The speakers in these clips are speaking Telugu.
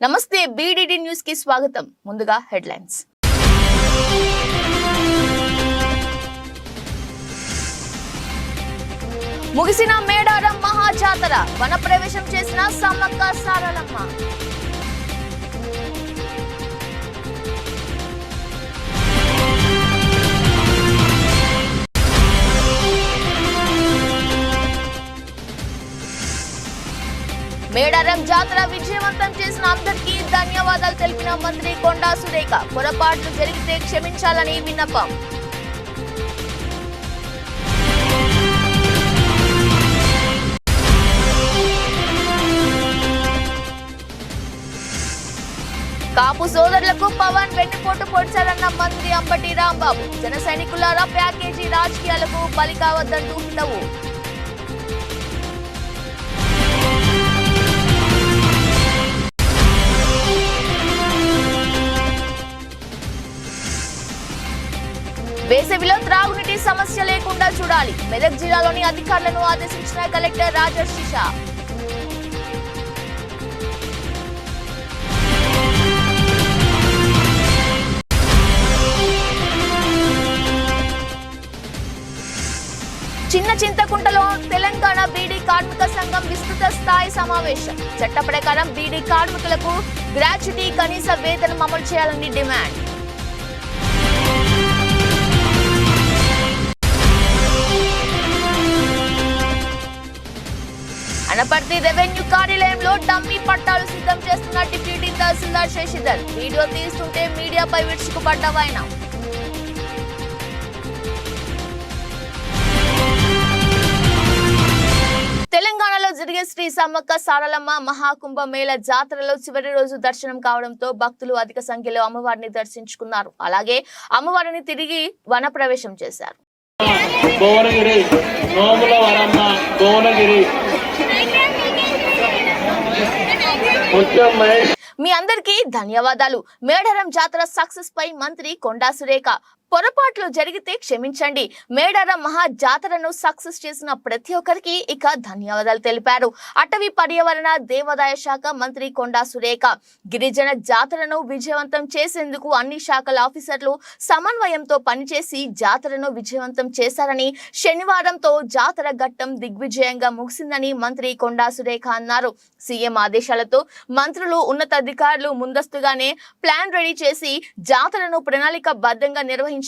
నమస్తే బీడీడీ న్యూస్ కి స్వాగతం. ముందుగా హెడ్లైన్స్. ముగిసిన మేడారం మహాజాతర, వన ప్రవేశం చేసిన సమ్మక్క సారలమ్మ. మేడారం జాతర విజయవంతం చేసిన అందరికీ ధన్యవాదాలు తెలిపిన మంత్రి కొండా సురేఖ. పొరపాట్లు జరిగితే క్షమించాలని విన్నపం. కాపు సోదరులకు పవన్ వెన్నుపోటు పొడిచారన్న మంత్రి అంబటి రాంబాబు. జన సైనికులారా ప్యాకేజీ రాజకీయాలకు బలి కావద్దంటూ హితవు. వేసవిలో త్రాగునీటి సమస్య లేకుండా చూడాలి. మెదక్ జిల్లాలోని అధికారులను ఆదేశించిన కలెక్టర్ రాజర్షిష. చిన్న చింతకుంటలో తెలంగాణ బీడీ కార్మిక సంఘం విస్తృత స్థాయి సమావేశం. చట్ట ప్రకారం బీడీ కార్మికులకు గ్రాట్యుటీ కనీస వేతనం అమలు చేయాలని డిమాండ్. అనపర్తి రెవెన్యూ కార్యాలయంలో డమ్మీ పట్టాలు సిద్ధం చేస్తున్న డిప్యూటీ తహసీల్దార్ శశిధర్. వీడియో తీస్తుంటే మీడియాపై విరుచుకుపడ్డావు ఆయన. తెలంగాణలో జరిగే శ్రీ సమ్మక్క సారలమ్మ మహాకుంభ మేళ జాతరలో చివరి రోజు దర్శనం కావడంతో భక్తులు అధిక సంఖ్యలో అమ్మవారిని దర్శించుకున్నారు. అలాగే అమ్మవారిని తిరిగి వన ప్రవేశం చేశారు. మీ అందరికీ ధన్యవాదాలు. మేడారం జాతర సక్సెస్ పై మంత్రి కొండా సురేఖ. పొరపాట్లు జరిగితే క్షమించండి. మేడారం మహా జాతరను సక్సెస్ చేసిన ప్రతి ఒక్కరికి ఇక ధన్యవాదాలు తెలిపారు. అటవీ పర్యావరణ దేవాదాయ శాఖ మంత్రి కొండా సురేఖ గిరిజన జాతరను విజయవంతం చేసేందుకు అన్ని శాఖల ఆఫీసర్లు సమన్వయంతో పనిచేసి జాతరను విజయవంతం చేశారని, శనివారంతో జాతర ఘట్టం దిగ్విజయంగా ముగిసిందని మంత్రి కొండా సురేఖ అన్నారు. సీఎం ఆదేశాలతో మంత్రులు, ఉన్నతాధికారులు ముందస్తుగానే ప్లాన్ రెడీ చేసి జాతరను ప్రణాళికబద్ధంగా నిర్వహించారు.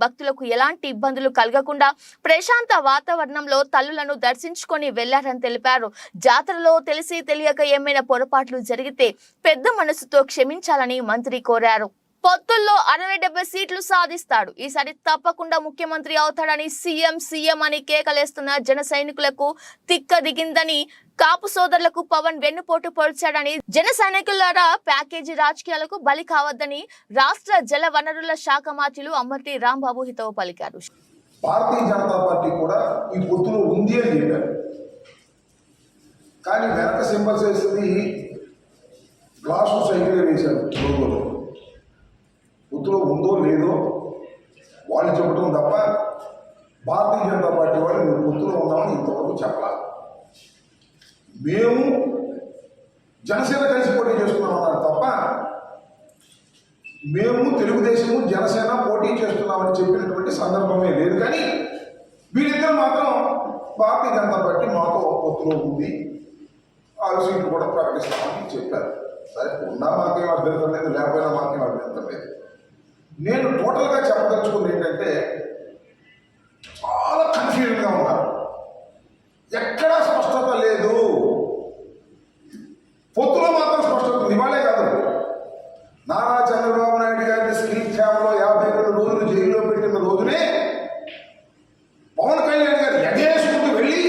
భక్తులకు ఎలాంటి ఇబ్బందులు కలగకుండా ప్రశాంత వాతావరణంలో తల్లులను దర్శించుకొని వెళ్లారని తెలిపారు. జాతరలో తెలిసి తెలియక ఏమైనా పొరపాట్లు జరిగితే పెద్ద మనసుతో క్షమించాలని మంత్రి కోరారు. పొత్తుల్లో 60-70 సీట్లు సాధిస్తాడు. ఈసారి తప్పకుండా ముఖ్యమంత్రి అవుతాడని సీఎం అని కేకలేస్తున్న జన సైనికులకు తిక్క దిగిందని, కాపు సోదరులకు పవన్ వెన్నుపోటు పొడిచాడని, జన సైనికులారా ప్యాకేజీ రాజకీయాలకు బలి కావద్దని రాష్ట్ర జల వనరుల శాఖ మంత్రులు అంబటి రాంబాబు హితవు పలికారు. భారతీయ జనతా పార్టీ కూడా ఈ పొత్తులో ఉంది అని చెప్పారు. కానీ వెనక సింబల్స్ వేసింది గ్లాసు సైకిల్ వేశారు. లోగోలో పొత్తులో ఉందో లేదో వాళ్ళు చెప్పడం తప్ప భారతీయ జనతా పార్టీ వాళ్ళు మేము పొత్తులో ఉన్నామని ఇంతవరకు చెప్పాలి. మేము జనసేన కలిసి పోటీ చేస్తున్నామన్నారు తప్ప మేము తెలుగుదేశము జనసేన పోటీ చేస్తున్నామని చెప్పినటువంటి సందర్భమే లేదు. కానీ వీళ్ళిద్దరు మాత్రం భారతీయ జనతా పార్టీ మాతో పొత్తులో ఉంది, 6 సీట్లు కూడా ప్రకటిస్తామని చెప్పారు. సరే, ఉన్నా మాకేం అభ్యంతరం లేదు, లేకపోయినా మాకేం అభ్యంతరం లేదు. నేను టోటల్గా చెప్పదలుచుకుంది ఏంటంటే చాలా కన్ఫ్యూజన్గా ఉన్నారు. ఎక్కడా స్పష్టత లేదు. పొత్తులో మాత్రం స్పష్టత ఉంది. ఇవాళే కాదు, నారా చంద్రబాబు నాయుడు గారిని స్కిల్ క్యాంప్లో 52 రోజులు జైల్లో పెట్టిన రోజునే పవన్ కళ్యాణ్ గారు ఎగేసుకుంటూ వెళ్ళి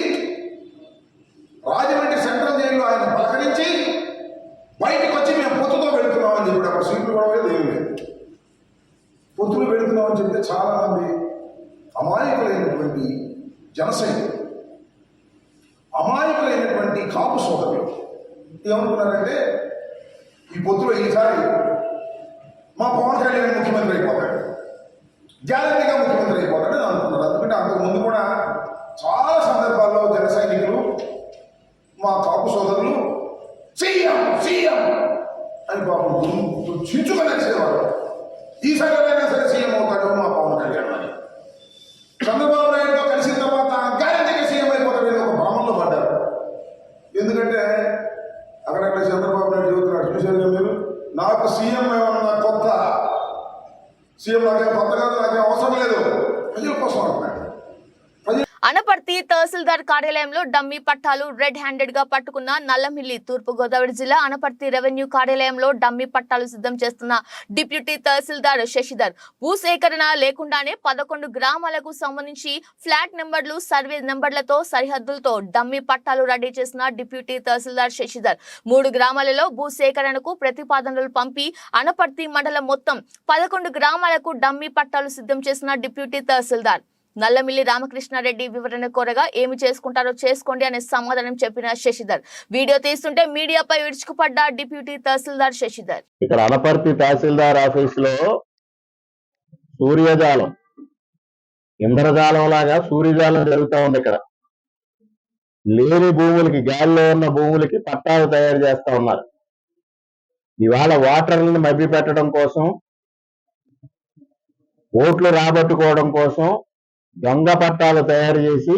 రాజమండ్రి సెంట్రల్ జైల్లో ఆయన పలకరించి బయటకు వచ్చి మేము పొత్తుతో వెళుతున్నామని చెప్పి అప్పుడు సీట్లు కూడా ఏమి లేదు. పొత్తులు వెళుతున్నామని చెప్తే చాలా మంది అమాయకులైనటువంటి జనసైనికులు, అమాయకులైనటువంటి కాపు సోదరులు ఏమనుకున్నారంటే ఈ పొత్తులో ఈసారి మా పవన్ కళ్యాణ్ ముఖ్యమంత్రి అయిపోతాడు, గ్యారంటీగా ముఖ్యమంత్రి అయిపోతాడు అని అనుకున్నారు. ఎందుకంటే అంతకుముందు కూడా చాలా సందర్భాల్లో జన సైనికులు, మా కాపు సోదరులు సీఎం అని పాపం చించుకొని వచ్చేవాడు. ఈసారి అయినా సరే సీఎం అవుతాడు మా పవన్ కళ్యాణ్ అని. చంద్రబాబు నాయుడుతో కలిసిన తర్వాత గ్యారెంటీగా సీఎం అయిపోతాడు ఒక భ్రమంలో పడ్డారు. ఎందుకంటే అక్కడక్కడ చంద్రబాబు నాయుడు చెబుతున్నాడు, చూశారుగా మీరు, నాకు సీఎం ఏమన్నా కొత్త, సీఎం నాకేం కొత్త కాదు, నాకేం అవసరం లేదు, ప్రజల కోసం అంటున్నాడు. అనపర్తి తహసీల్దార్ కార్యాలయంలో డమ్మీ పట్టాలు రెడ్ హ్యాండెడ్ గా పట్టుకున్న నల్లమిల్లి. తూర్పు గోదావరి జిల్లా అనపర్తి రెవెన్యూ కార్యాలయంలో డమ్మీ పట్టాలు సిద్ధం చేస్తున్న డిప్యూటీ తహసీల్దార్ శశిధర్ భూసేకరణ లేకుండానే 11 గ్రామాలకు సంబంధించి ఫ్లాట్ నెంబర్లు, సర్వే నెంబర్లతో సరిహద్దులతో డమ్మీ పట్టాలు రెడీ చేసిన డిప్యూటీ తహసీల్దార్ శశిధర్ 3 గ్రామాలలో భూసేకరణకు ప్రతిపాదనలు పంపి అనపర్తి మండలం మొత్తం 11 గ్రామాలకు డమ్మీ పట్టాలు సిద్ధం చేసిన డిప్యూటీ తహసీల్దార్ నల్లమిల్లి రామకృష్ణారెడ్డి వివరణ కోరగా ఏమి చేసుకుంటారో చేసుకోండి అనే సమాధానం చెప్పిన శశిధర్ వీడియో తీస్తుంటే మీడియాపై విరుచుకుపడ్డ డిప్యూటీ తహసీల్దార్ శశిధర్. ఇక్కడ అనపర్తి తహసీల్దార్ ఆఫీస్ లో సూర్యజాలం, ఇంద్రజాలం లాగా సూర్యజాలం జరుగుతూ ఉంది. ఇక్కడ లేని భూములకి, గాలిలో ఉన్న భూములకి పట్టాలు తయారు చేస్తా ఉన్నారు. ఇవాళ ఓటర్లను మభ్య పెట్టడం కోసం, ఓట్లు రాబట్టుకోవడం కోసం దొంగ పట్టాలు తయారు చేసి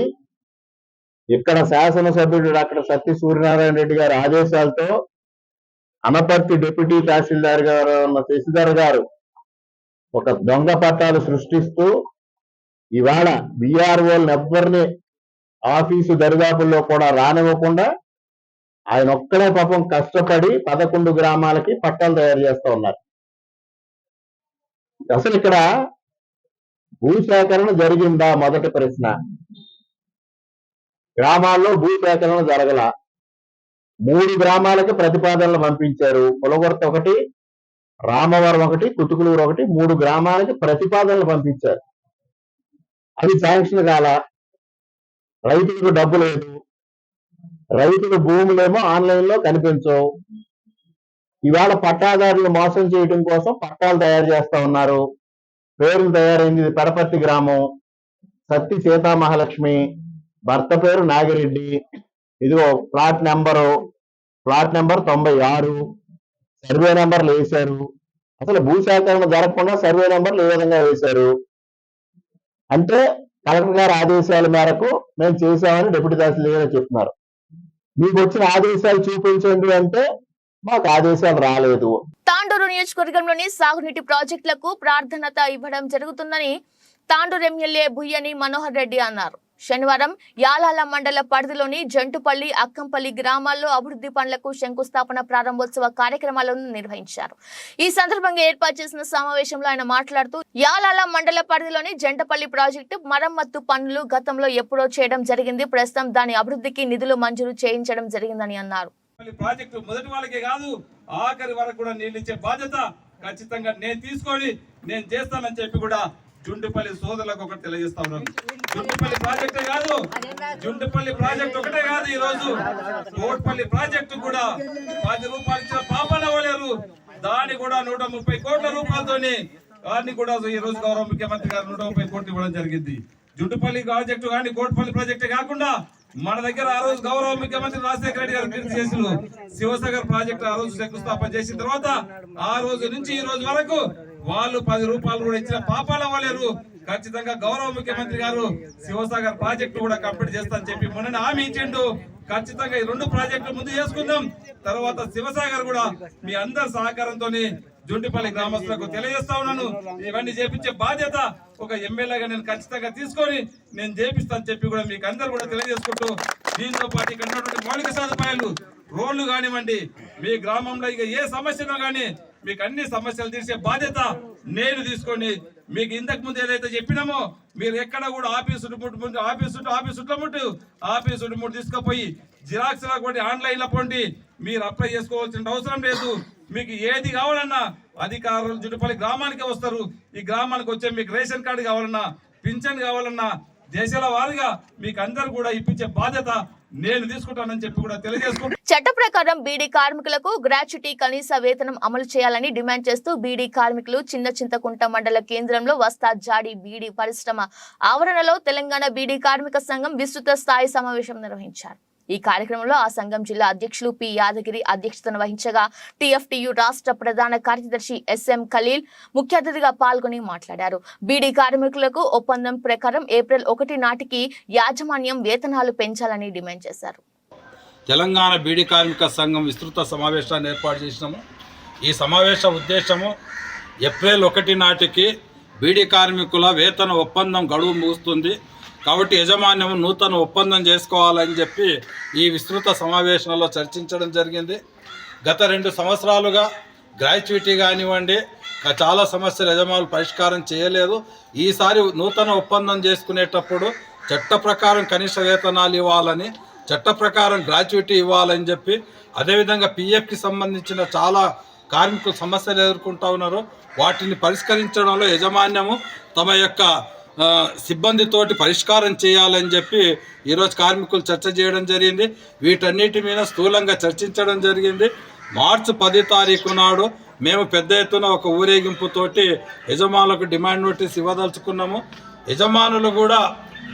ఇక్కడ శాసనసభ్యుడు డాక్టర్ సత్య సూర్యనారాయణ రెడ్డి గారి ఆదేశాలతో అనపర్తి డిప్యూటీ తహసీల్దార్ గారు ఉన్న శశిధర్ గారు ఒక దొంగ పట్టాలు సృష్టిస్తూ ఇవాళ బీఆర్ఓలు ఎవ్వరిని ఆఫీసు దరిదాపుల్లో కూడా రానివ్వకుండా ఆయన ఒక్కడే పాపం కష్టపడి 11 గ్రామాలకి పట్టాలు తయారు చేస్తా ఉన్నారు. అసలు ఇక్కడ భూసేకరణ జరిగిందా? మొదటి ప్రశ్న. గ్రామాల్లో భూసేకరణ జరగల. 3 గ్రామాలకి ప్రతిపాదనలు పంపించారు. పులగొర్త ఒకటి, రామవరం ఒకటి, కుతుకులూరు ఒకటి, 3 గ్రామాలకి ప్రతిపాదనలు పంపించారు. అది శాంక్షన్ కాల. రైతులకు డబ్బు లేదు, రైతుల భూములేమో ఆన్లైన్ లో కనిపించవు. ఇవాళ పట్టాదారులు మోసం చేయడం కోసం పట్టాలు తయారు చేస్తా ఉన్నారు. పేర్లు తయారైంది పెడపర్తి గ్రామం, సత్తి సీతామహాలక్ష్మి, భర్త పేరు నాగిరెడ్డి, ఇదిగో ప్లాట్ నెంబర్ 96, సర్వే నెంబర్లు వేశారు. అసలు భూసేకరణ జరగకుండా సర్వే నెంబర్లు ఏ విధంగా వేశారు అంటే కలెక్టర్ గారి ఆదేశాల మేరకు మేము చేశామని డిప్యూటీ తహసీల్దార్ గారు చెప్తున్నారు. మీకు వచ్చిన ఆదేశాలు చూపించండి అంటే మాకు ఆదేశాలు రాలేదు. తాండూరు నియోజకవర్గంలోని సాగునీటి ప్రాజెక్టులకు ప్రాధాన్యత ఇవ్వడం జరుగుతుందని తాండూరు ఎమ్మెల్యే బుయ్యని మనోహర్ రెడ్డి అన్నారు. శనివారం యాలాల మండల పరిధిలోని జంటుపల్లి, అక్కంపల్లి గ్రామాల్లో అభివృద్ధి పనులకు శంకుస్థాపన, ప్రారంభోత్సవ కార్యక్రమాలను నిర్వహించారు. ఈ సందర్భంగా ఏర్పాటు చేసిన సమావేశంలో ఆయన మాట్లాడుతూ యాలాల మండల పరిధిలోని జంటపల్లి ప్రాజెక్టు మరమ్మత్తు పనులు గతంలో ఎప్పుడో చేయడం జరిగింది. ప్రస్తుతం దాని అభివృద్ధికి నిధులు మంజూరు చేయించడం జరిగిందని అన్నారు. ప్రాజెక్టు మొదటి వాళ్ళకే కాదు ఆఖరి వరకు కూడా నీళ్ళు ఇచ్చే బాధ్యత ఖచ్చితంగా నేను తీసుకొని నేను చేస్తానని చెప్పి కూడా జుండుపల్లి సోదరులకు ఒకటి తెలియజేస్తా ఉన్నాను. జుండుపల్లి ప్రాజెక్టే కాదు, జుండుపల్లి ప్రాజెక్ట్ ఒకటే కాదు, ఈ రోజు కోట్పల్లి ప్రాజెక్టు కూడా 10 రూపాయలు ఇచ్చిన పాపన అవ్వలేరు. దాన్ని కూడా 130 కోట్ల రూపాయలతోని దాన్ని కూడా ఈ రోజు గౌరవ ముఖ్యమంత్రి గారు 130 కోట్లు ఇవ్వడం జరిగింది. జుండుపల్లి ప్రాజెక్టు కానీ కోట్పల్లి ప్రాజెక్టే కాకుండా మన దగ్గర ఆ రోజు గౌరవ ముఖ్యమంత్రి రాజశేఖర రెడ్డి గారు చేసిన శివసాగర్ ప్రాజెక్టు ఆ రోజు శంకుస్థాపన చేసిన తర్వాత ఆ రోజు నుంచి ఈ రోజు వరకు వాళ్ళు 10 రూపాయలు కూడా ఇచ్చిన పాపాలు అవ్వలేరు. ఖచ్చితంగా గౌరవ ముఖ్యమంత్రి గారు శివసాగర్ ప్రాజెక్టు కూడా కంప్లీట్ చేస్తానని చెప్పి మొన్న హామీ ఇచ్చిండు. ఖచ్చితంగా ఈ 2 ప్రాజెక్టులు ముందు చేసుకుందాం. తర్వాత శివసాగర్ కూడా మీ అందరి సహకారంతో జుంటిపల్లి గ్రామస్తులకు తెలియజేస్తా ఉన్నాను. ఇవన్నీ చేపించే బాధ్యత ఒక ఎమ్మెల్యేగా నేను ఖచ్చితంగా తీసుకొని నేను చేపిస్తాను చెప్పి కూడా మీకు అందరు కూడా తెలియజేసుకుంటూ, దీంతో పాటు ఇక్కడ ఉన్నటువంటి మౌలిక సదుపాయాలు, రోడ్లు కానివ్వండి, మీ గ్రామంలో ఇక ఏ సమస్యనో కానీ మీకు అన్ని సమస్యలు తీర్చే బాధ్యత నేను తీసుకొని మీకు ఇంతకు ముందు ఏదైతే చెప్పినామో మీరు ఎక్కడ కూడా ఆఫీసు తీసుకుపోయి జిరాక్స్ లా కూడా ఆన్లైన్ లో పోండి, మీరు అప్లై చేసుకోవాల్సిన అవసరం లేదు. మీకు ఏది కావాలన్నా అధికారులు జుంటుపల్లి గ్రామానికి వస్తారు. ఈ గ్రామానికి వచ్చే మీకు రేషన్ కార్డు కావాలన్నా, పింఛన్ కావాలన్నా దేశాల వారీగా మీకు అందరు కూడా ఇప్పించే బాధ్యత నేను తీసుకుంటానని చెప్పి కూడా తెలియజేసుకుంటాను. చట్ట ప్రకారం బీడీ కార్మికులకు గ్రాట్యుటీ కనీస వేతనం అమలు చేయాలని డిమాండ్ చేస్తూ బీడీ కార్మికులు చిన్న చింతకుంట మండల కేంద్రంలో వస్తాద్ జాడి బీడీ పరిశ్రమ ఆవరణలో తెలంగాణ బీడీ కార్మిక సంఘం విస్తృత స్థాయి సమావేశం నిర్వహించారు. ఈ కార్యక్రమంలో ఆ సంఘం జిల్లా అధ్యక్షులు పి యాదగిరి అధ్యక్షతన వహించగా టిఎఫ్టియు రాష్ట్ర ప్రధాన కార్యదర్శి ఎస్ఎం ఖలీల్ ముఖ్య అతిథిగా పాల్గొని మాట్లాడారు. బీడీ కార్మికులకు ఒప్పందం ప్రకారం ఏప్రిల్ 1 నాటికి యాజమాన్యం వేతనాలు పెంచాలని డిమాండ్ చేశారు. తెలంగాణ బీడీ కార్మిక సంఘం విస్తృత సమావేశాన్ని ఏర్పాటు చేసినాము. ఈ సమావేశ ఉద్దేశము ఏప్రిల్ 1 నాటికి బీడీ కార్మికుల వేతన ఒప్పందం గడువు ముగుస్తుంది కాబట్టి యజమాన్యం నూతన ఒప్పందం చేసుకోవాలని చెప్పి ఈ విస్తృత సమావేశంలో చర్చించడం జరిగింది. గత 2 సంవత్సరాలుగా గ్రాట్యుటీ కానివ్వండి చాలా సమస్యలు యజమానులు పరిష్కారం చేయలేదు. ఈసారి నూతన ఒప్పందం చేసుకునేటప్పుడు చట్ట ప్రకారం కనీస వేతనాలు ఇవ్వాలని, చట్ట ప్రకారం గ్రాట్యుటీ ఇవ్వాలని చెప్పి, అదేవిధంగా పిఎఫ్కి సంబంధించిన చాలా కార్మికులు సమస్యలు ఎదుర్కొంటూ ఉన్నారు. వాటిని పరిష్కరించడంలో యజమాన్యము తమ యొక్క సిబ్బందితోటి పరిష్కారం చేయాలని చెప్పి ఈరోజు కార్మికులు చర్చ చేయడం జరిగింది. వీటన్నిటి మీద స్థూలంగా చర్చించడం జరిగింది. మార్చి 10 తారీఖు నాడు మేము పెద్ద ఎత్తున ఒక ఊరేగింపుతోటి యజమానులకు డిమాండ్ నోటీస్ ఇవ్వదలుచుకున్నాము. యజమానులు కూడా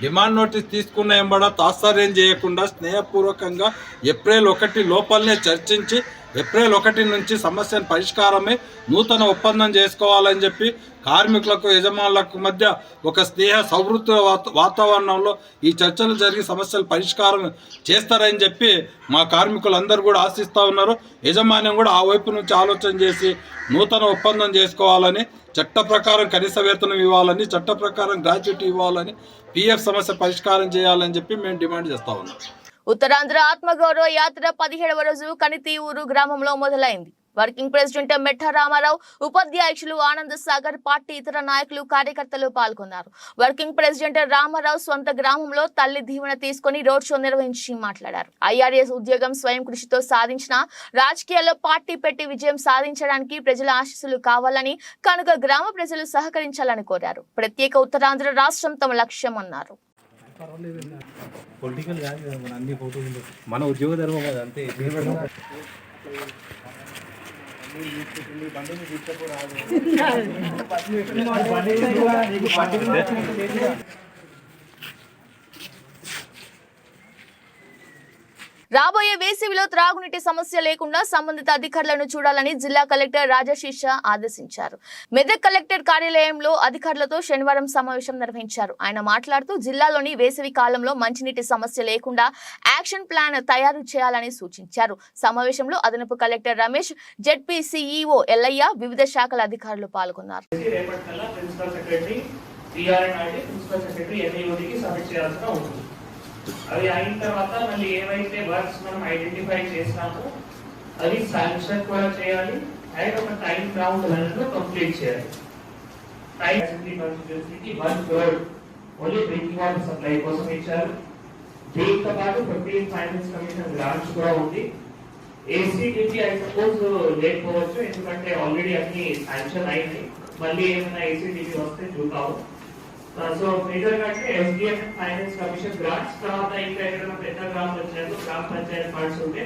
డిమాండ్ నోటీస్ తీసుకున్న ఎంబడ తాత్సార్యం చేయకుండా స్నేహపూర్వకంగా ఏప్రిల్ 1 లోపలనే చర్చించి ఏప్రిల్ 1 నుంచి సమస్యను పరిష్కారమై నూతన ఒప్పందం చేసుకోవాలని చెప్పి కార్మికులకు యజమానులకు మధ్య ఒక స్నేహ సౌహృద వాతావరణంలో ఈ చర్చలు జరిగి సమస్యలు పరిష్కారం చేస్తారని చెప్పి మా కార్మికులందరూ కూడా ఆశిస్తూ ఉన్నారు. యజమాన్యం కూడా ఆ వైపు నుంచి ఆలోచన చేసి నూతన ఒప్పందం చేసుకోవాలని, చట్ట ప్రకారం కనీస వేతనం ఇవ్వాలని, చట్ట ప్రకారం గ్రాట్యుటీ ఇవ్వాలని, పిఎఫ్ సమస్య పరిష్కారం చేయాలని చెప్పి మేము డిమాండ్ చేస్తూ ఉన్నాం. ఉత్తరాంధ్ర ఆత్మగౌరవ యాత్ర 17వ రోజు కనితీవూరు గ్రామంలో మొదలైంది. వర్కింగ్ ప్రెసిడెంట్ మెట్ట రామారావు, ఉపాధ్యక్షులు ఆనంద్ సాగర్, పార్టీ ఇతర నాయకులు, కార్యకర్తలు పాల్గొన్నారు. వర్కింగ్ ప్రెసిడెంట్ రామారావు సొంత గ్రామంలో తల్లి దీవెన తీసుకుని రోడ్ షో నిర్వహించి మాట్లాడారు. ఐఆర్ఎస్ ఉద్యోగం స్వయం కృషితో సాధించిన, రాజకీయాల్లో పార్టీ పెట్టి విజయం సాధించడానికి ప్రజల ఆశీస్సులు కావాలని, కనుక గ్రామ ప్రజలు సహకరించాలని కోరారు. ప్రత్యేక ఉత్తరాంధ్ర రాష్ట్రం తమ లక్ష్యం అన్నారు. మన ఉద్యోగ ధర్మం కదా అంతే. రాబోయే వేసవిలో త్రాగునీటి సమస్య లేకుండా సంబంధిత అధికారులను చూడాలని జిల్లా కలెక్టర్ రాజశేష ఆదేశించారు. మెదక్ కలెక్టర్ కార్యాలయంలో అధికారులతో శనివారం సమావేశం నిర్వహించారు. ఆయన మాట్లాడుతూ జిల్లాలోని వేసవి కాలంలో మంచినీటి సమస్య లేకుండా యాక్షన్ ప్లాన్ తయారు చేయాలని సూచించారు. సమావేశంలో అదనపు collector Ramesh, ZP CEO Ellaiah, వివిధ శాఖల అధికారులు పాల్గొన్నారు. అవి అయిన తర్వాత మళ్ళీ ఏవైతే వర్క్స్ మనం ఐడెంటిఫై చేస్తామో అవి శాంక్షన్ కూడా చేయాలి. అండ్ ఒక టైం రౌండ్ లో కంప్లీట్ చేయాలి. టైం కాన్స్టిట్యూన్సీకి 1/3 ఓన్లీ డ్రింకింగ్ వాటర్ సప్లై కోసం ఇచ్చారు. దీంతో పాటు 15 ఫైనాన్స్ కమిషన్ గ్రాంట్స్ కూడా ఉంది. ఏసీడీపీ ఐ సపోజ్ లేకపోవచ్చు, ఎందుకంటే ఆల్రెడీ అన్ని శాంక్షన్ అయింది. మళ్ళీ ఏమైనా ఏసీడీపీ వస్తే చూద్దాము. సో మేజర్ గా అంటే ఎస్డిఎఫ్ ఫైనాన్స్ కమిషన్ గ్రాంట్స్, తర్వాత ఇంకా ఏదైనా పెద్ద గ్రామ పంచాయత్ ఫండ్స్ ఉంటే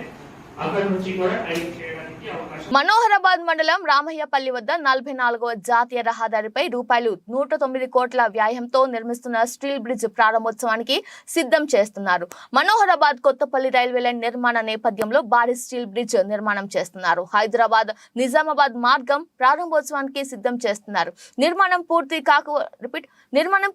అక్కడ నుంచి కూడా టైప్ చేయడానికి అవకాశం. మనోహరాబాద్ మండలం రామయ్యపల్లి వద్ద 44వ జాతీయ రహదారిపై ₹109 కోట్ల వ్యయంతో నిర్మిస్తున్న స్టీల్ బ్రిడ్జ్ ప్రారంభోత్సవానికి సిద్ధం చేస్తున్నారు. మనోహరాబాద్ కొత్తపల్లి రైల్వే లైన్ నిర్మాణ నేపథ్యంలో భారీ స్టీల్ బ్రిడ్జ్ నిర్మాణం చేస్తున్నారు. హైదరాబాద్ నిజామాబాద్ మార్గం ప్రారంభోత్సవానికి సిద్ధం చేస్తున్నారు. నిర్మాణం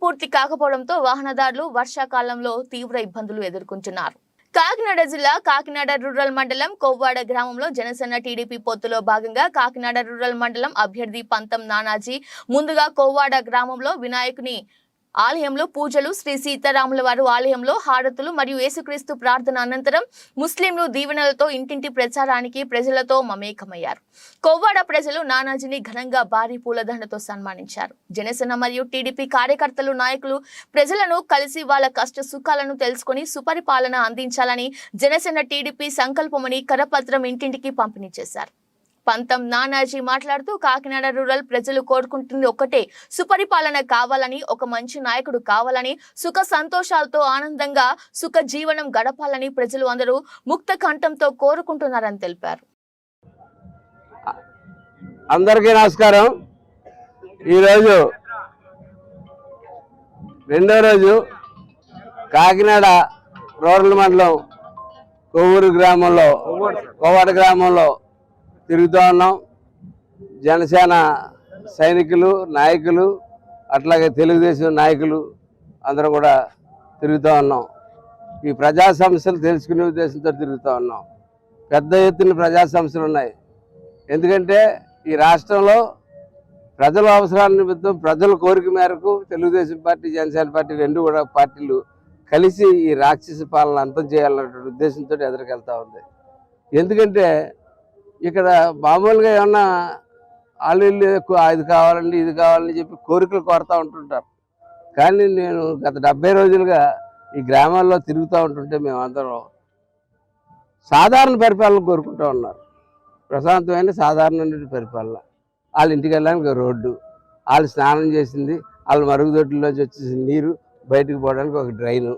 పూర్తి కాకపోవడంతో వాహనదారులు వర్షాకాలంలో తీవ్ర ఇబ్బందులు ఎదుర్కొంటున్నారు. కాకినాడ జిల్లా కాకినాడ రూరల్ మండలం కొవ్వాడ గ్రామంలో జనసేన టీడీపీ పొత్తులో భాగంగా కాకినాడ రూరల్ మండలం అభ్యర్థి పంతం నానాజీ ముందుగా కొవ్వాడ గ్రామంలో వినాయకుని ఆలయంలో పూజలు, శ్రీ సీతారాముల వారు ఆలయంలో హారతులు మరియు యేసుక్రీస్తు ప్రార్థన అనంతరం ముస్లింలు దీవెనలతో ఇంటింటి ప్రచారానికి ప్రజలతో మమేకమయ్యారు. కొవ్వాడ ప్రజలు నానాజీని ఘనంగా భారీ పూలదండతో సన్మానించారు. జనసేన మరియు టీడీపీ కార్యకర్తలు, నాయకులు ప్రజలను కలిసి వాళ్ళ కష్ట సుఖాలను తెలుసుకుని సుపరిపాలన అందించాలని జనసేన టీడీపీ సంకల్పమని కరపత్రం ఇంటింటికి పంపిణీ చేశారు. పంతం నానాజీ మాట్లాడుతూ కాకినాడ రూరల్ ప్రజలు కోరుకుంటుంది ఒక్కటే, సుపరిపాలన కావాలని, ఒక మంచి నాయకుడు కావాలని, సుఖ సంతోషాలతో ఆనందంగా సుఖ జీవనం గడపాలని ప్రజలు అందరూ ముక్త కంఠంతో కోరుకుంటున్నారని తెలిపారు. అందరికీ నమస్కారం. ఈరోజు రెండో రోజు కాకినాడ రూరల్ మండలం కోవాడ గ్రామంలో తిరుగుతూ ఉన్నాం. జనసేన సైనికులు, నాయకులు, అట్లాగే తెలుగుదేశం నాయకులు అందరం కూడా తిరుగుతూ ఉన్నాం. ఈ ప్రజా సమస్యలు తెలుసుకునే ఉద్దేశంతో తిరుగుతూ ఉన్నాం. పెద్ద ఎత్తున ప్రజా సమస్యలు ఉన్నాయి. ఎందుకంటే ఈ రాష్ట్రంలో ప్రజల అవసరాల నిమిత్తం, ప్రజల కోరిక మేరకు తెలుగుదేశం పార్టీ, జనసేన పార్టీ రెండు కూడా పార్టీలు కలిసి ఈ రాక్షస పాలన అంతం చేయాలన్నటువంటి ఉద్దేశంతో ఎదురుకెళ్తా ఉంది. ఎందుకంటే ఇక్కడ మామూలుగా ఏమన్నా వాళ్ళు అది కావాలండి, ఇది కావాలని చెప్పి కోరికలు కోరుతూ ఉంటుంటారు. కానీ నేను గత 70 రోజులుగా ఈ గ్రామాల్లో తిరుగుతూ ఉంటుంటే మేమందరం సాధారణ పరిపాలన కోరుకుంటూ ఉన్నారు. ప్రశాంతమైన సాధారణమైన పరిపాలన. వాళ్ళ ఇంటికి వెళ్ళడానికి రోడ్డు, వాళ్ళు స్నానం చేసింది, వాళ్ళ మరుగుదొడ్లోంచి వచ్చేసి నీరు, బయటకు పోవడానికి ఒక డ్రైను.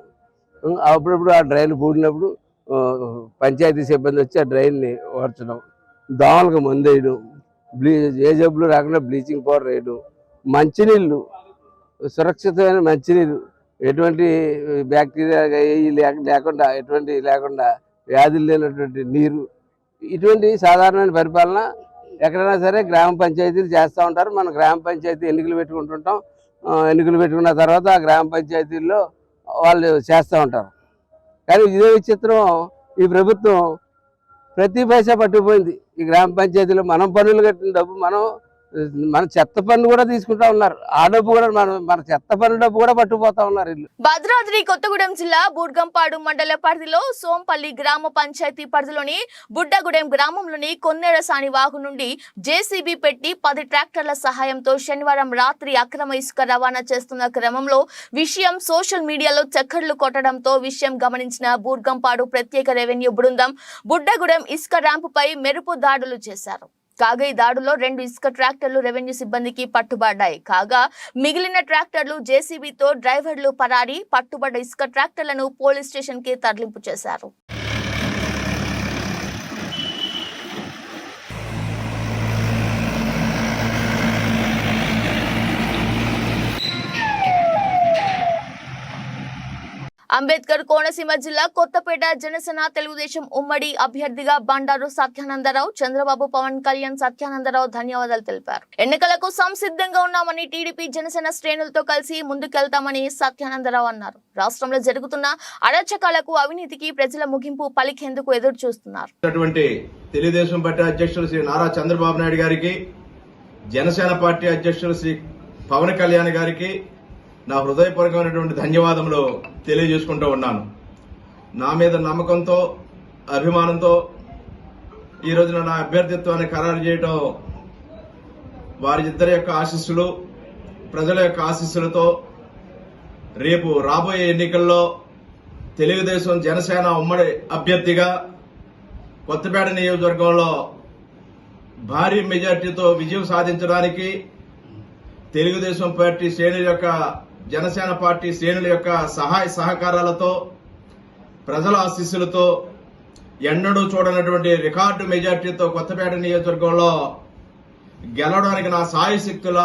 అప్పుడప్పుడు ఆ డ్రైన్ పూడినప్పుడు పంచాయతీ సిబ్బంది వచ్చి ఆ డ్రైన్ని ఓర్చడం, దోమలకు మందు వేయడం, ఏ జబ్బులు రాకుండా బ్లీచింగ్ పౌడర్ వేయడం, మంచినీళ్ళు, సురక్షితమైన మంచినీరు, ఎటువంటి బ్యాక్టీరియా లేకుండా, ఎటువంటి లేకుండా వ్యాధులు లేనటువంటి నీరు, ఇటువంటి సాధారణమైన పరిపాలన ఎక్కడైనా సరే గ్రామ పంచాయతీలు చేస్తూ ఉంటారు. మనం గ్రామ పంచాయతీ ఎన్నికలు పెట్టుకుంటుంటాం. ఎన్నికలు పెట్టుకున్న తర్వాత ఆ గ్రామ పంచాయతీల్లో వాళ్ళు చేస్తూ ఉంటారు. కానీ ఇదే విచిత్రం, ఈ ప్రభుత్వం ప్రతి పైసా పట్టుకుపోయింది. ఈ గ్రామ పంచాయతీలో మనం పన్నులు కట్టిన డబ్బు మన చెత్త పన్ను కూడా తీసుకుంటా ఉన్నారు. ఆ డబ్బు కూడా మన చెత్త పన్ను డబ్బు కూడా పట్టుకుపోతా ఉన్నారు వీళ్ళు. భద్రాద్రి కొత్తగూడెం జిల్లా బూర్గంపాడు మండల పరిధిలో సోంపల్లి గ్రామ పంచాయతీ పరిధిలోని బుడ్డగూడెం గ్రామంలోని కొన్నేర సాని వాగు నుండి జేసీబీ పెట్టి 10 ట్రాక్టర్ల సహాయంతో శనివారం రాత్రి అక్రమ ఇసుక రవాణా చేస్తున్న క్రమంలో విషయం సోషల్ మీడియాలో చక్కర్లు కొట్టడంతో విషయం గమనించిన బూర్గంపాడు ప్రత్యేక రెవెన్యూ బృందం బుడ్డగూడెం ఇసుక ర్యాంపుపై మెరుపు దాడులు చేశారు. కాగా ఈ దాడులో 2 ఇసుక ట్రాక్టర్లు రెవెన్యూ సిబ్బందికి పట్టుబడ్డాయి. కాగా మిగిలిన ట్రాక్టర్లు జేసీబీతో డ్రైవర్లు పరారి. పట్టుబడ్డ ఇసుక ట్రాక్టర్లను పోలీస్ స్టేషన్ కి తరలింపు చేశారు. అంబేద్కర్ కోనసీమ జిల్లా కొత్తపేట జనసేన తెలుగుదేశం ఉమ్మడి అభ్యర్థిగా బండారు సత్యానందరావు చంద్రబాబు పవన్ కళ్యాణ్ సత్యానందరావు ధన్యవాదాలు తెలిపారు. ఎన్నికలకు సంసిద్ధంగా ఉన్నామని టీడీపీ జనసేన శ్రేణులతో కలిసి ముందుకెళ్తామని సత్యానందరావు అన్నారు. రాష్ట్రంలో జరుగుతున్న అరాచకాలకు అవినీతికి ప్రజల ముగింపు పలికేందుకు ఎదురు చూస్తున్నారు. తెలుగుదేశం పార్టీ అధ్యక్షులు శ్రీ నారా చంద్రబాబు నాయుడు గారికి, జనసేన పార్టీ అధ్యక్షులు శ్రీ పవన్ కళ్యాణ్ గారికి నా హృదయపూర్వకమైనటువంటి ధన్యవాదములు తెలియజేసుకుంటూ ఉన్నాను. నా మీద నమ్మకంతో, అభిమానంతో ఈ రోజున నా అభ్యర్థిత్వాన్ని ఖరారు చేయడం వారిద్దరి యొక్క ఆశీస్సులు, ప్రజల యొక్క ఆశీస్సులతో రేపు రాబోయే ఎన్నికల్లో తెలుగుదేశం జనసేన ఉమ్మడి అభ్యర్థిగా కొత్తపేట నియోజకవర్గంలో భారీ మెజార్టీతో విజయం సాధించడానికి తెలుగుదేశం పార్టీ శ్రేణుల యొక్క, జనసేన పార్టీ శ్రేణుల యొక్క సహాయ సహకారాలతో, ప్రజల ఆశీస్సులతో ఎన్నడూ చూడనటువంటి రికార్డు మెజార్టీతో కొత్తపేట నియోజకవర్గంలో గెలవడానికి నా సాయశక్తుల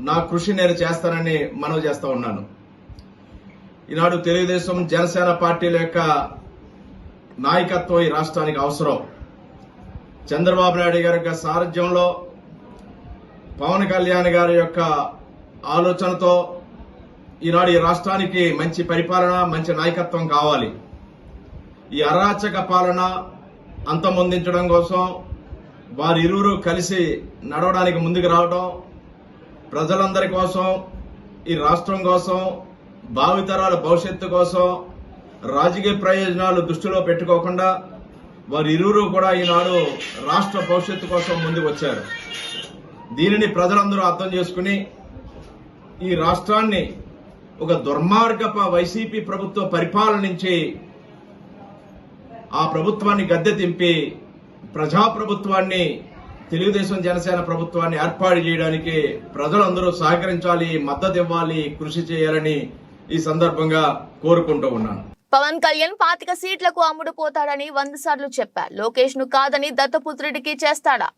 నా కృషి నేను చేస్తానని మనవి చేస్తా ఉన్నాను. ఈనాడు తెలుగుదేశం జనసేన పార్టీల యొక్క నాయకత్వం ఈ రాష్ట్రానికి అవసరం. చంద్రబాబు నాయుడు గారి యొక్క సారథ్యంలో, పవన్ కళ్యాణ్ గారి యొక్క ఆలోచనతో ఈనాడు ఈ రాష్ట్రానికి మంచి పరిపాలన, మంచి నాయకత్వం కావాలి. ఈ అరాచక పాలన అంతమొందించడం కోసం వారిరువురు కలిసి నడవడానికి ముందుకు రావడం, ప్రజలందరి కోసం, ఈ రాష్ట్రం కోసం, భావితరాల భవిష్యత్తు కోసం రాజకీయ ప్రయోజనాలు దృష్టిలో పెట్టుకోకుండా వారిరువురు కూడా ఈనాడు రాష్ట్ర భవిష్యత్తు కోసం ముందుకు వచ్చారు. దీనిని ప్రజలందరూ అర్థం చేసుకుని ఈ రాష్ట్రాన్ని ఒక దుర్మార్గపు వైసీపీ ప్రభుత్వ పరిపాలన నుంచి ఆ ప్రభుత్వాన్ని గద్దె దింపి ప్రజాప్రభుత్వాన్ని, తెలుగుదేశం జనసేన ప్రభుత్వాన్ని ఏర్పాటు చేయడానికి ప్రజలందరూ సహకరించాలి, మద్దతు ఇవ్వాలి, కృషి చేయాలని ఈ సందర్భంగా కోరుకుంటూ ఉన్నాను. పవన్ కళ్యాణ్ 25 సీట్లకు అమ్ముడు పోతాడని 100 సార్లు చెప్పారు. లోకేష్ ను కాదని దత్తపుత్రుడికి చేస్తాడా?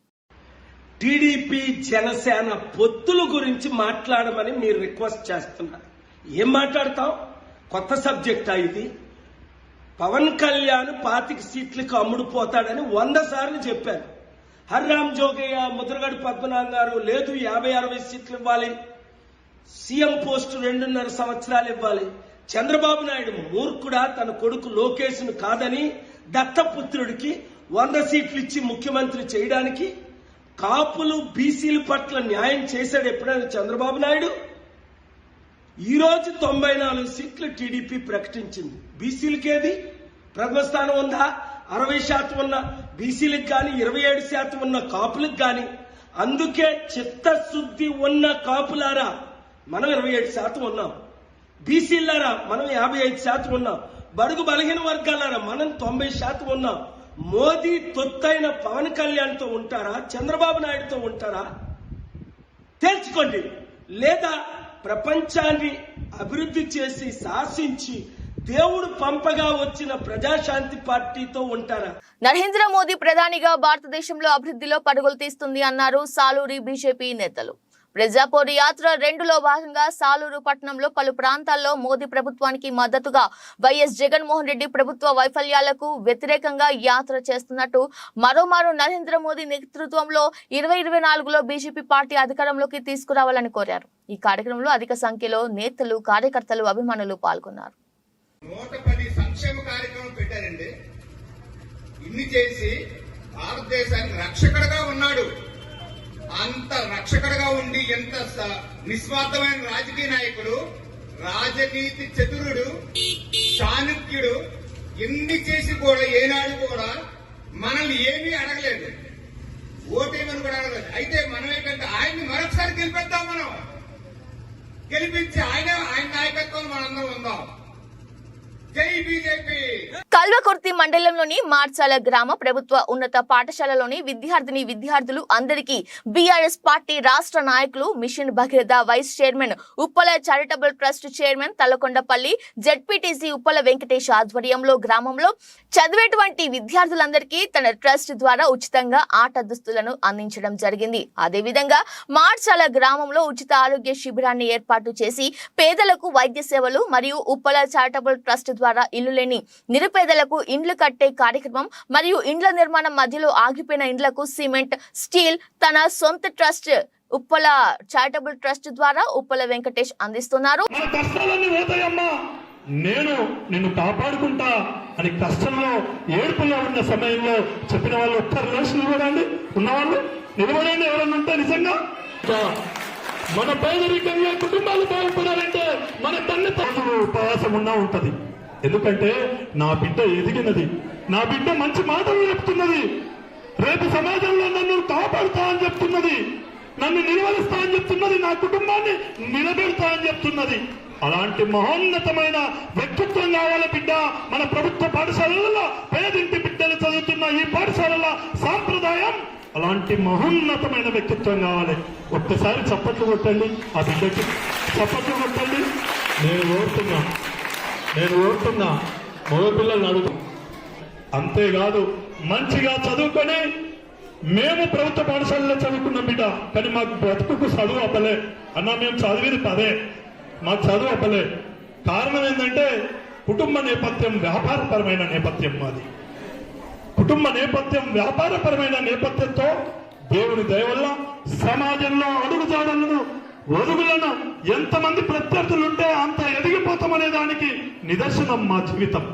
టీడీపీ జనసేన పొత్తుల గురించి మాట్లాడమని మీరు రిక్వెస్ట్ చేస్తున్నారు. ఏం మాట్లాడతాం? కొత్త సబ్జెక్టా ఇది? పవన్ కళ్యాణ్ 25 సీట్లకు అమ్ముడుపోతాడని 100 సార్లు చెప్పారు. హర్రామ్ జోగయ్య, ముద్రగడ పద్మనాభం గారు లేదు 50-60 సీట్లు ఇవ్వాలి, సీఎం పోస్టు 2.5 సంవత్సరాలు ఇవ్వాలి. చంద్రబాబు నాయుడు మూర్ఖుడా తన కొడుకు లోకేష్ను కాదని దత్తపుత్రుడికి 100 సీట్లు ఇచ్చి ముఖ్యమంత్రి చేయడానికి? కాపులు బీసీల పట్ల న్యాయం చేశాడు ఎప్పుడైనా చంద్రబాబు నాయుడు? ఈ రోజు 94 సీట్లు టీడీపీ ప్రకటించింది. బీసీలకేది ప్రథమ స్థానం ఉందా? 60% ఉన్న బీసీలకు కానీ 27% ఉన్న కాపులకు కానీ. అందుకే చిత్తశుద్ధి ఉన్న కాపులారా మనం 27% ఉన్నాం, బీసీలారా మనం 55% ఉన్నాం, బడుగు బలహీన వర్గాలారా మనం 90% ఉన్నాం. మోదీ తొత్తైన పవన్ కళ్యాణ్తో ఉంటారా, చంద్రబాబు నాయుడుతో ఉంటారా? తేల్చుకోండి. లేదా ప్రపంచాన్ని అభివృద్ధి చేసి శాసించి దేవుడు పంపగా వచ్చిన ప్రజాశాంతి పార్టీతో ఉంటారా? నరేంద్ర మోదీ ప్రధానిగా భారతదేశంలో అభివృద్ధిలో పరుగులు తీస్తుంది అన్నారు సాలూరి బీజేపీ నేతలు. ప్రజాపోరు యాత్ర 2లో భాగంగా సాలూరు పట్టణంలో పలు ప్రాంతాల్లో మోదీ ప్రభుత్వానికి మద్దతుగా వైఎస్ జగన్మోహన్ రెడ్డి ప్రభుత్వ వైఫల్యాలకు వ్యతిరేకంగా యాత్ర చేస్తున్నట్టు, మరోమారు నరేంద్ర మోదీ నేతృత్వంలో 2024లో బీజేపీ పార్టీ అధికారంలోకి తీసుకురావాలని కోరారు. ఈ కార్యక్రమంలో అధిక సంఖ్యలో నేతలు, కార్యకర్తలు, అభిమానులు పాల్గొన్నారు. 110 సంక్షేమ కార్యక్రమం పెట్టారండి. ఇన్ని చేసి భారతదేశానికి రక్షకుడుగా ఉన్నాడు. అంత రక్షకుడుగా ఉండి ఎంత నిస్వార్థమైన రాజకీయ నాయకుడు, రాజనీతి చతురుడు, చాణక్యుడు, ఎన్ని చేసి కూడా ఏనాడు కూడా మనల్ని ఏమీ అడగలేదు, ఓటేమని కూడా అడగలేదు. అయితే మనం ఏంటంటే ఆయన్ని మరొకసారి గెలిపిద్దాం, మనం గెలిపించి ఆయన నాయకత్వం మనందరం ఉందాం. జై బీజేపీ. కల్వకుర్తి మండలంలోని మార్చాల గ్రామ ప్రభుత్వ ఉన్నత పాఠశాలలోని విద్యార్థులు అందరికీ బీఆర్ఎస్ పార్టీ రాష్ట్ర నాయకులు, mission Bhagiratha vice chairman, Uppala charitable trust chairman Talakondapalli, ZPTC Uppala Venkatesh ఆధ్వర్యంలో గ్రామంలో చదివేటువంటి విద్యార్థులందరికీ తన ట్రస్ట్ ద్వారా ఉచితంగా ఆట దుస్తులను అందించడం జరిగింది. అదేవిధంగా మార్చాల గ్రామంలో ఉచిత ఆరోగ్య శిబిరాన్ని ఏర్పాటు చేసి పేదలకు వైద్య సేవలు మరియు ఉప్పల చారిటబుల్ ట్రస్ట్ ద్వారా ఇల్లు లేని నిరుపేదలకు ఇండ్లు కట్టే కార్యక్రమం మరియు ఇండ్ల నిర్మాణం మధ్యలో ఆగిపోయిన ఇండ్లకు సిమెంట్, స్టీల్ తన సొంత ట్రస్ట్ ఉప్పల చారిటబుల్ ట్రస్ట్ ద్వారా ఉప్పల వెంకటేష్ అందిస్తున్నారు. నేను నిన్ను కాపాడుకుంటా అని కష్టంలో ఏడుపులో ఉన్న సమయంలో చెప్పిన వాళ్ళు ఒక్కరు లేచి నిలబడండి, ఉన్నవాళ్ళు నిలబడండి. ఎవరన్నా ఉంటే నిజంగా మన పేదరికంగా కుటుంబాలు బాగుపడాలంటే మన తల్లి ఉపవాసం ఉన్నా ఉంటది. ఎందుకంటే నా బిడ్డ ఎదిగినది, నా బిడ్డ మంచి మాటలు చెప్తున్నది, రేపు సమాజంలో నన్ను కాపాడుతా అని చెప్తున్నది, నన్ను నిలవలుస్తా అని చెప్తున్నది, నా కుటుంబాన్ని నిలబెడతా అని చెప్తున్నది. అలాంటి మహోన్నతమైన వ్యక్తిత్వం కావాలి బిడ్డ. మన ప్రభుత్వ పాఠశాలల్లో పేదింటి బిడ్డలు చదువుతున్న ఈ పాఠశాలల సాంప్రదాయం అలాంటి మహోన్నతమైన వ్యక్తిత్వం కావాలి. ఒక్కసారి చప్పట్లు కొట్టండి, ఆ బిడ్డకి చప్పట్లు కొట్టండి. నేను ఓడుతున్నా మగపిల్లల్ని అడుగు. అంతేకాదు మంచిగా చదువుకొని, మేము ప్రభుత్వ పాఠశాలలో చదువుకున్నాం బిడ్డ, కానీ మాకు బ్రతుకుకు చదువు అప్పలే అన్నా. మేము చదివేది పదే, మాకు చదువు అప్పలే. కారణం ఏంటంటే కుటుంబ నేపథ్యం వ్యాపారపరమైన నేపథ్యం మాది. కుటుంబ నేపథ్యం వ్యాపారపరమైన నేపథ్యంతో దేవుని దయ వల్ల సమాజంలో అడుగుజాడలను, ఒదుగులను ఎంతమంది ప్రత్యర్థులుంటే అంత ఎదిగిపోతామనే దానికి నిదర్శనం మా జీవితం.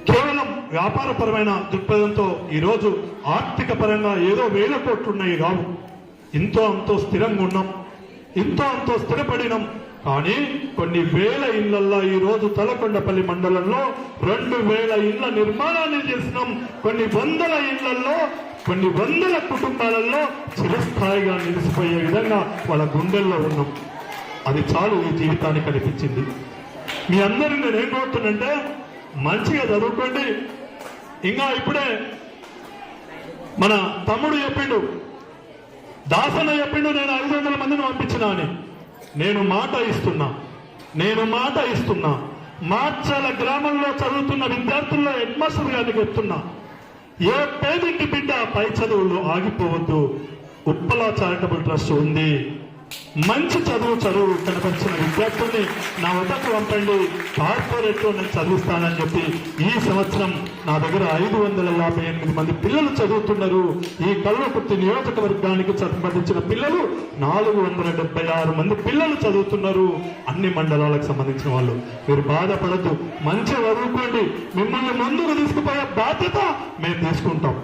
కేవలం వ్యాపారపరమైన దృక్పథంతో ఈరోజు ఆర్థిక పరంగా ఏదో 1000 కోట్లున్నాయి కావు. ఇంతో అంతో స్థిరంగా ఉన్నాం, ఇంతో అంతో స్థిరపడినాం. కానీ కొన్ని వేల ఇళ్లల్లో ఈరోజు తలకొండపల్లి మండలంలో 2000 ఇళ్ల నిర్మాణాన్ని చేసినాం. కొన్ని వందల ఇళ్లలో, కొన్ని వందల కుటుంబాలలో చిరస్థాయిగా నిలిచిపోయే విధంగా వాళ్ళ గుండెల్లో ఉన్నాం. అది చాలు ఈ జీవితానికి అనిపించింది. మీ అందరినీ నేను ఏం కోరుతున్నంటే మంచిగా చదువుకోండి. ఇంకా ఇప్పుడే మన తమ్ముడు చెప్పిండు, దాసన చెప్పిండు, నేను 500 మందిని పంపించినా అని. నేను మాట ఇస్తున్నా. మార్చాల గ్రామంలో చదువుతున్న విద్యార్థుల్లో హెడ్ మాస్టర్ గారిని చెప్తున్నా, ఏ పేదింటి బిడ్డ పై చదువుల్లో ఆగిపోవద్దు. ఉప్పల చారిటబుల్ ట్రస్ట్ ఉంది, మంచి చదువు కనపరిచిన విద్యార్థుల్ని నా వద్దకు పంపండి, కార్పొరేట్లో నేను చదివిస్తానని చెప్పి ఈ సంవత్సరం నా దగ్గర 558 మంది పిల్లలు చదువుతున్నారు. ఈ కల్వకుర్తి నియోజకవర్గానికి సంబంధించిన పిల్లలు 476 మంది పిల్లలు చదువుతున్నారు. అన్ని మండలాలకు సంబంధించిన వాళ్ళు. మీరు బాధపడద్దు, మంచిగా చదువుకోండి. మిమ్మల్ని ముందుకు తీసుకుపోయే బాధ్యత మేము తీసుకుంటాం.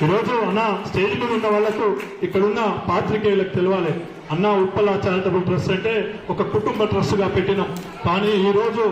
ఈరోజు అన్న స్టేజ్ మీద ఉన్న వాళ్ళకు, ఇక్కడున్న పాత్రికేయులకు తెలియాలి, అన్న ఉప్పల చారిటబుల్ ట్రస్ట్ అంటే ఒక కుటుంబ ట్రస్ట్గా పెట్టినాం. కానీ ఈరోజు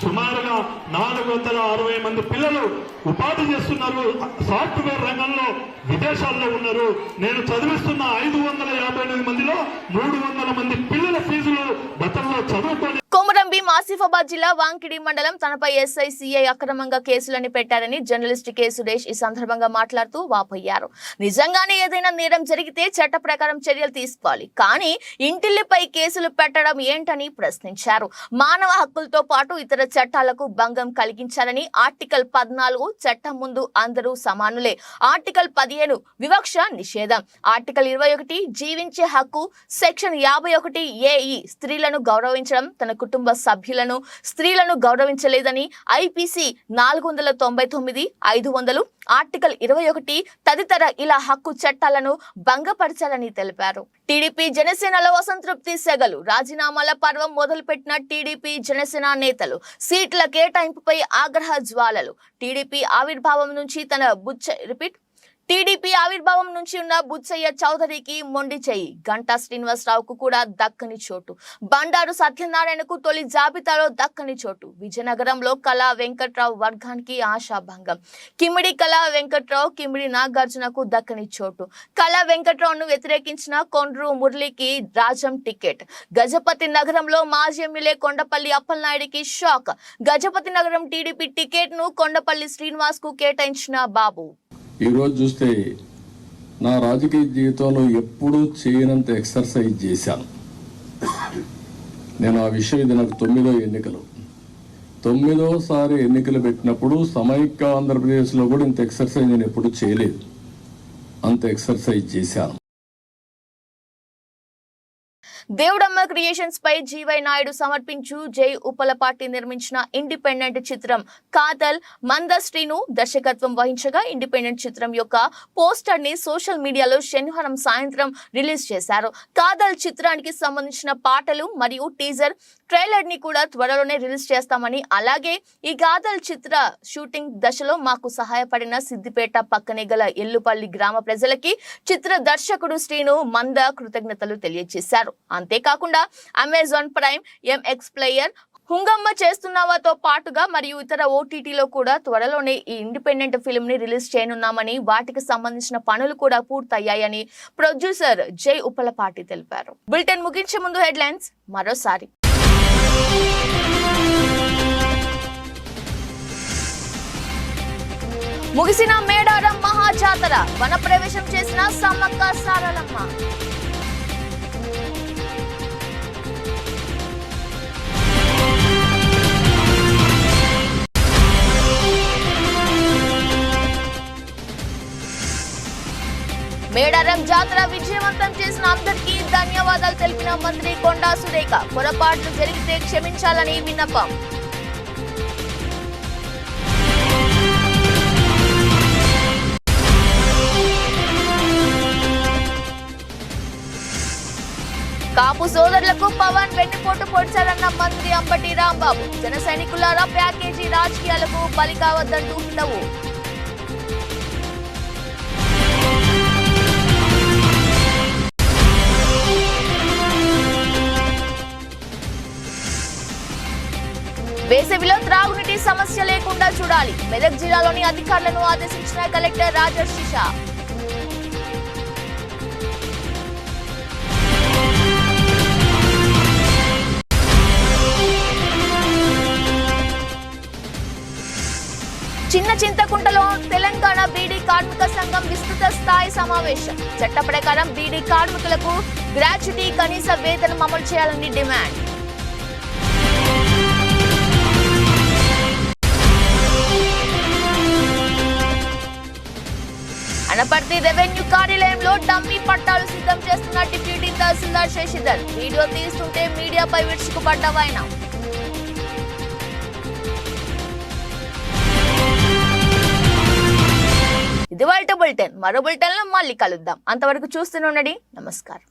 సుమారుగా 460 మంది పిల్లలు ఉపాధి చేస్తున్నారు. సాఫ్ట్వేర్ రంగంలో విదేశాల్లో ఉన్నారు. నేను చదివిస్తున్న 558 మందిలో 300 మంది పిల్లల ఫీజులు గతంలో చదువుకొని. కొమరం భీం ఆసిఫాబాద్ జిల్లా వాంకిడి మండలం తనపై ఎస్ఐ సిఐ అక్రమంగా కేసులని పెట్టారని జర్నలిస్ట్ కె సురేష్ ఈ సందర్భంగా మాట్లాడుతూ వాపోయారు. నిజంగానే ఏదైనా నేరం జరిగితే చట్ట ప్రకారం చర్యలు తీసుకోవాలి, కానీ ఇంటిల్లిపై కేసులు పెట్టడం ఏంటని ప్రశ్నించారు. మానవ హక్కులతో పాటు ఇతర చట్టాలకు భంగం కలిగించారని ఆర్టికల్ 14 చట్టం ముందు అందరూ సమానులే, ఆర్టికల్ 15 వివక్ష నిషేధం, ఆర్టికల్ 21 జీవించే హక్కు, సెక్షన్ 51 ఏఈ స్త్రీలను గౌరవించడం, తన కుటుంబ సభ్యులను స్త్రీలను గౌరవించలేదని ఐపీసీ 499 500 ఆర్టికల్ 21 తదితర ఇలా హక్కు చట్టాలను భంగపరచాలని తెలిపారు. టీడీపీ జనసేనలో అసంతృప్తి సెగలు, రాజీనామాల పర్వం మొదలుపెట్టిన టీడీపీ జనసేన నేతలు, సీట్ల కేటాయింపుపై ఆగ్రహ జ్వాలలు, టీడీపీ ఆవిర్భావం నుంచి ఉన్న బుచ్చయ్య చౌదరికి మొండి చెయ్యి, గంటా శ్రీనివాసరావుకు కూడా దక్కని చోటు, బండారు సత్యనారాయణకు తొలి జాబితాలో దక్కని చోటు, విజయనగరంలో కళా వెంకట్రావు వర్గానికి ఆశాభంగం, కిమిడి కళా వెంకట్రావు కిమిడి నాగార్జునకు దక్కని చోటు, కళా వెంకట్రావును వ్యతిరేకించిన కొండ్రు మురళికి రాజం టికెట్, గజపతి నగరంలో మాజీ ఎమ్మెల్యే కొండపల్లి అప్పలనాయుడికి షాక్, గజపతి నగరం టీడీపీ టికెట్ ను కొండపల్లి శ్రీనివాస్ కు కేటాయించిన బాబు. ఈరోజు చూస్తే నా రాజకీయ జీవితంలో ఎప్పుడూ చేయనంత ఎక్సర్సైజ్ చేశాను నేను. ఆ విషయం ఇది నాకు 9వ ఎన్నికలు. 9వసారి ఎన్నికలు పెట్టినప్పుడు సమైక్య ఆంధ్రప్రదేశ్లో కూడా ఇంత ఎక్సర్సైజ్ నేను ఎప్పుడు చేయలేదు. అంత ఎక్సర్సైజ్ చేశాను. దేవుడమ్మ క్రియేషన్స్ పై జీవై నాయుడు సమర్పించు జై ఉప్పలపాటి నిర్మించిన ఇండిపెండెంట్ చిత్రం కాతల్ మందశ్రీను దర్శకత్వం వహించగా ఇండిపెండెంట్ చిత్రం యొక్క పోస్టర్ ని సోషల్ మీడియాలో శనివారం సాయంత్రం రిలీజ్ చేశారు. కాతల్ చిత్రానికి సంబంధించిన పాటలు మరియు టీజర్ ట్రైలర్ ని కూడా త్వరలోనే రిలీజ్ చేస్తామని, అలాగే ఈ కాతల్ చిత్ర షూటింగ్ దశలో మాకు సహాయపడిన సిద్దిపేట పక్కనే గల ఎల్లుపల్లి గ్రామ ప్రజలకి చిత్ర దర్శకుడు శ్రీను మంద కృతజ్ఞతలు తెలియజేశారు. అంతేకాకుండా అమెజాన్ ప్రైమ్, ఎంఎక్స్ ప్లేయర్, హుంగమ్మ చేస్తున్నావాతో పాటుగా మరియు ఇతర ఓటీటీలో కూడా త్వరలోనే ఈ ఇండిపెండెంట్ ఫిల్మ్ ని రిలీజ్ చేయనున్నామని, వాటికి సంబంధించిన పనులు కూడా పూర్తయ్యాయని ప్రొడ్యూసర్ జై ఉప్పలపాటి తెలిపారు. బులెటిన్ ముగించే ముందు హెడ్లైన్స్ మరోసారి. ముగిసిన మేడారం మహాజాతర, వన ప్రవేశం చేసిన సమ్మక్క సారలమ్మ. మేడారం జాతర విజయవంతం చేసిన అందరికీ ధన్యవాదాలు తెలిపిన మంత్రి కొండా సురేఖ, పొరపాట్లు జరిగితే క్షమించాలని విన్నపం. కాపు సోదరులకు పవన్ వెన్నుపోటు పొడిచారన్న మంత్రి అంబటి రాంబాబు, జన సైనికులారా ప్యాకేజీ రాజకీయాలకు బలి కావద్దంటూ హితవు. వేసవిలో త్రాగునీటి సమస్య లేకుండా చూడాలి, మెదక్ జిల్లాలోని అధికారులను ఆదేశించిన కలెక్టర్ రాజర్షిషా. చిన్న చింతకుంటలో తెలంగాణ బీడీ కార్మిక సంఘం విస్తృత స్థాయి సమావేశం, చట్ట ప్రకారం బీడీ కార్మికులకు గ్రాట్యుటీ కనీస వేతనం అమలు చేయాలని డిమాండ్. అనపర్తి రెవెన్యూ కార్యాలయంలో డమ్మీ పట్టాలు సిద్ధం చేస్తున్న డిప్యూటీ తహసీల్దార్ శశిధర్ వీడియో తీస్తుంటే మీడియాపై విరుచుకుపడ్డావు ఆయన. ఇది వాళ్ళ బులెటిన్. మరో బులెటిన్లో మళ్ళీ కలుద్దాం. అంతవరకు చూస్తూనే ఉండండి. నమస్కారం.